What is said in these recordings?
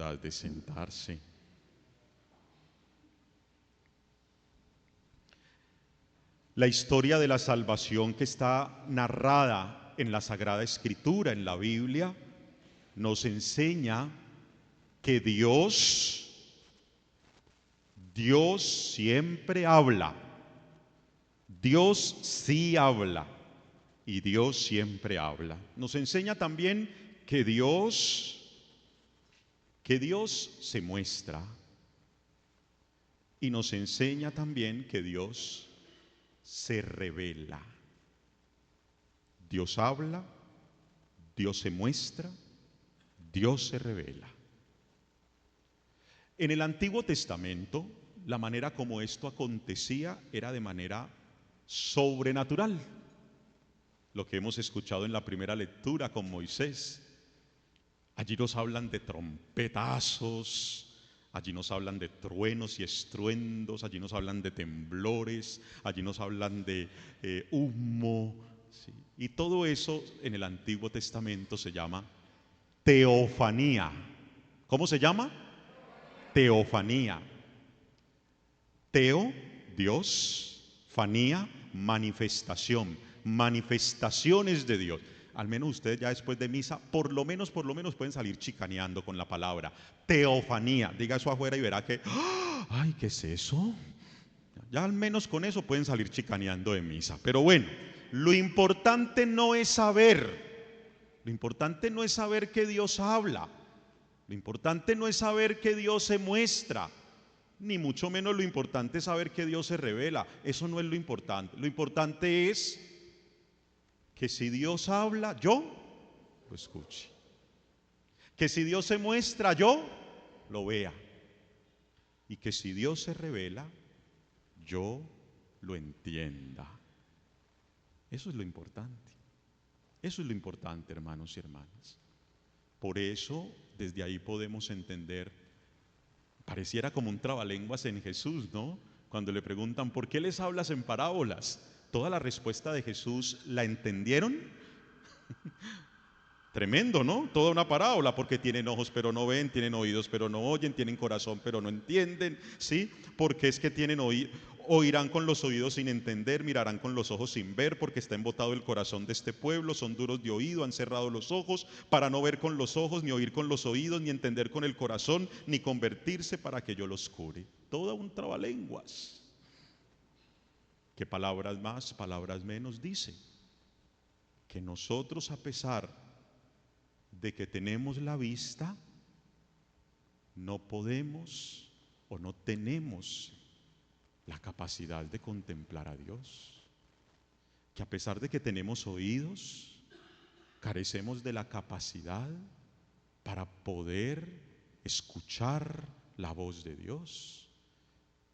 libertad de sentarse. La historia de la salvación que está narrada en la Sagrada Escritura, en la Biblia, nos enseña que Dios siempre habla. Dios sí habla y Dios siempre habla. Nos enseña también que Dios se muestra, y nos enseña también que Dios se revela. Dios habla, Dios se muestra, Dios se revela. En el Antiguo Testamento, la manera como esto acontecía era de manera sobrenatural. Lo que hemos escuchado en la primera lectura con Moisés. Allí nos hablan de trompetazos, allí nos hablan de truenos y estruendos, allí nos hablan de temblores, allí nos hablan de humo, ¿sí? Y todo eso en el Antiguo Testamento se llama teofanía. ¿Cómo se llama? Teofanía. Teo, Dios; fanía, manifestación. Manifestaciones de Dios. Al menos ustedes ya después de misa, por lo menos pueden salir chicaneando con la palabra teofanía. Diga eso afuera y verá que, ¡ay, qué es eso! Ya al menos con eso pueden salir chicaneando de misa. Pero bueno, lo importante no es saber. Lo importante no es saber que Dios habla. Lo importante no es saber que Dios se muestra. Ni mucho menos lo importante es saber que Dios se revela. Eso no es lo importante. Lo importante es que si Dios habla, yo lo escuche. Que si Dios se muestra, yo lo vea. Y que si Dios se revela, yo lo entienda. Eso es lo importante. Eso es lo importante, hermanos y hermanas. Por eso, desde ahí podemos entender, pareciera como un trabalenguas en Jesús, ¿no? Cuando le preguntan, ¿por qué les hablas en parábolas? Toda la respuesta de Jesús, ¿la entendieron? Tremendo, ¿no? Toda una parábola, porque tienen ojos pero no ven, tienen oídos pero no oyen, tienen corazón pero no entienden, ¿sí? Porque es que tienen oirán con los oídos sin entender, mirarán con los ojos sin ver, porque está embotado el corazón de este pueblo, son duros de oído, han cerrado los ojos para no ver con los ojos, ni oír con los oídos, ni entender con el corazón, ni convertirse para que yo los cure. Toda un trabalenguas. ¿Qué palabras más, palabras menos dice? Que nosotros, a pesar de que tenemos la vista, no podemos o no tenemos la capacidad de contemplar a Dios. Que a pesar de que tenemos oídos, carecemos de la capacidad para poder escuchar la voz de Dios.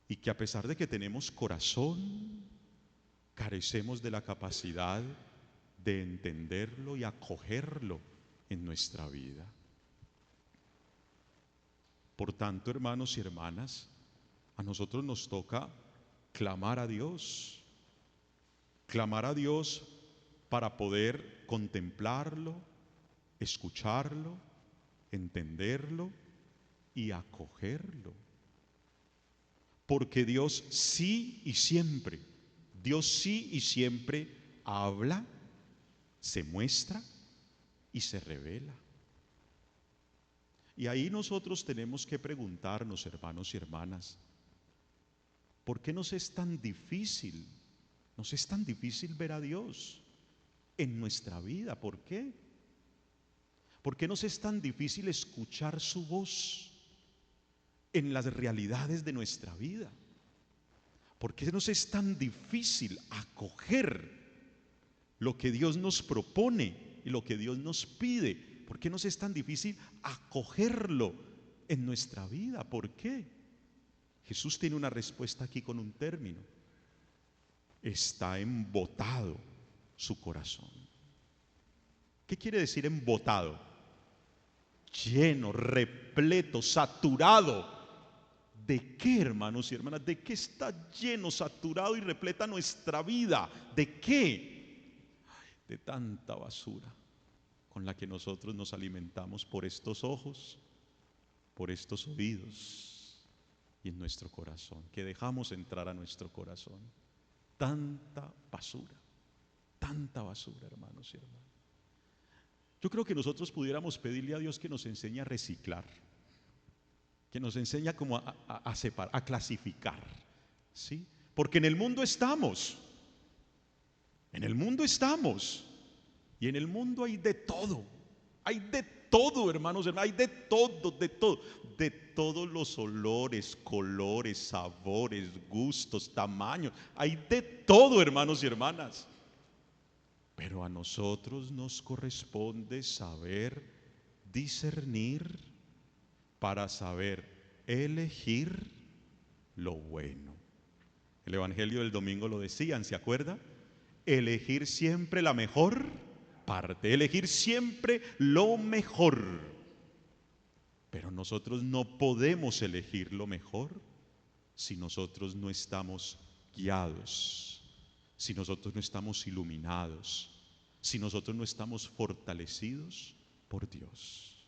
Y que a pesar de que tenemos corazón, carecemos de la capacidad de entenderlo y acogerlo en nuestra vida. Por tanto, hermanos y hermanas, a nosotros nos toca clamar a Dios para poder contemplarlo, escucharlo, entenderlo y acogerlo. Porque Dios sí y siempre habla, se muestra y se revela. Y ahí nosotros tenemos que preguntarnos, hermanos y hermanas, ¿por qué nos es tan difícil ver a Dios en nuestra vida? ¿Por qué? ¿Por qué nos es tan difícil escuchar su voz en las realidades de nuestra vida? ¿Por qué nos es tan difícil acoger lo que Dios nos propone y lo que Dios nos pide? ¿Por qué nos es tan difícil acogerlo en nuestra vida? ¿Por qué? Jesús tiene una respuesta aquí con un término. Está embotado su corazón. ¿Qué quiere decir embotado? Lleno, repleto, saturado. ¿De qué, hermanos y hermanas? ¿De qué está lleno, saturado y repleta nuestra vida? ¿De qué? De tanta basura con la que nosotros nos alimentamos por estos ojos, por estos oídos y en nuestro corazón, que dejamos entrar a nuestro corazón tanta basura, hermanos y hermanas. Yo creo que nosotros pudiéramos pedirle a Dios que nos enseñe a reciclar, que nos enseñe como a separar, a clasificar, ¿sí? Porque en el mundo estamos, y en el mundo hay de todo, hermanos, hay de todos los olores, colores, sabores, gustos, tamaños, hay de todo, hermanos y hermanas. Pero a nosotros nos corresponde saber discernir para saber elegir lo bueno. El Evangelio del domingo lo decían, ¿se acuerda? Elegir siempre la mejor parte, elegir siempre lo mejor. Pero nosotros no podemos elegir lo mejor si nosotros no estamos guiados, si nosotros no estamos iluminados, si nosotros no estamos fortalecidos por Dios.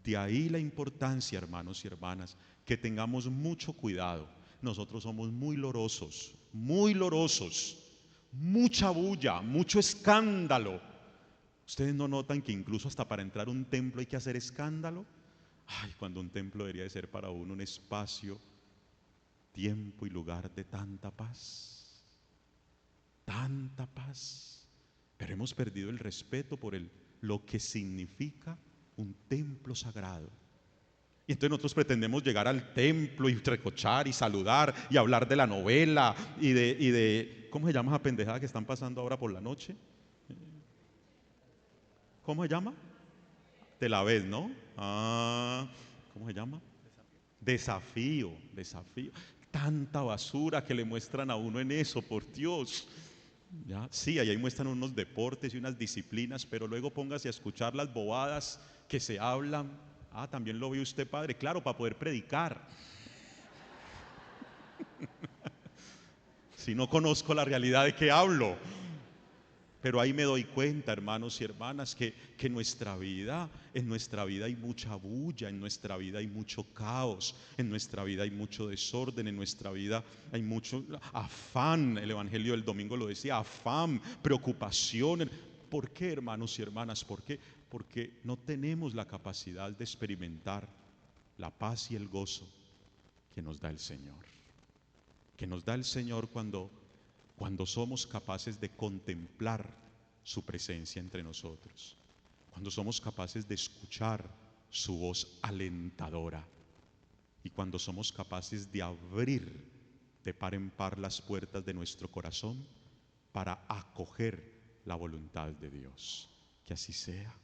De ahí la importancia, hermanos y hermanas, que tengamos mucho cuidado. Nosotros somos muy lorosos, mucha bulla, mucho escándalo. ¿Ustedes no notan que incluso hasta para entrar a un templo hay que hacer escándalo? Ay, cuando un templo debería de ser para uno un espacio, tiempo y lugar de tanta paz. Pero hemos perdido el respeto por lo que significa un templo sagrado. Y entonces nosotros pretendemos llegar al templo y recochar y saludar y hablar de la novela y de ¿cómo se llama esa pendejada que están pasando ahora por la noche? ¿Cómo se llama? Te la ves, ¿no? ¿Cómo se llama? Desafío. Tanta basura que le muestran a uno en eso, por Dios. ¿Ya? Sí, ahí muestran unos deportes y unas disciplinas, pero luego póngase a escuchar las bobadas que se hablan. También lo ve usted, padre, claro, para poder predicar. Si no conozco la realidad de qué hablo. Pero ahí me doy cuenta, hermanos y hermanas, que en nuestra vida hay mucha bulla, en nuestra vida hay mucho caos, en nuestra vida hay mucho desorden, en nuestra vida hay mucho afán. El Evangelio del domingo lo decía, afán, preocupación. ¿Por qué, hermanos y hermanas? ¿Por qué? Porque no tenemos la capacidad de experimentar la paz y el gozo que nos da el Señor. Que nos da el Señor cuando somos capaces de contemplar su presencia entre nosotros, cuando somos capaces de escuchar su voz alentadora y cuando somos capaces de abrir de par en par las puertas de nuestro corazón para acoger la voluntad de Dios. Que así sea.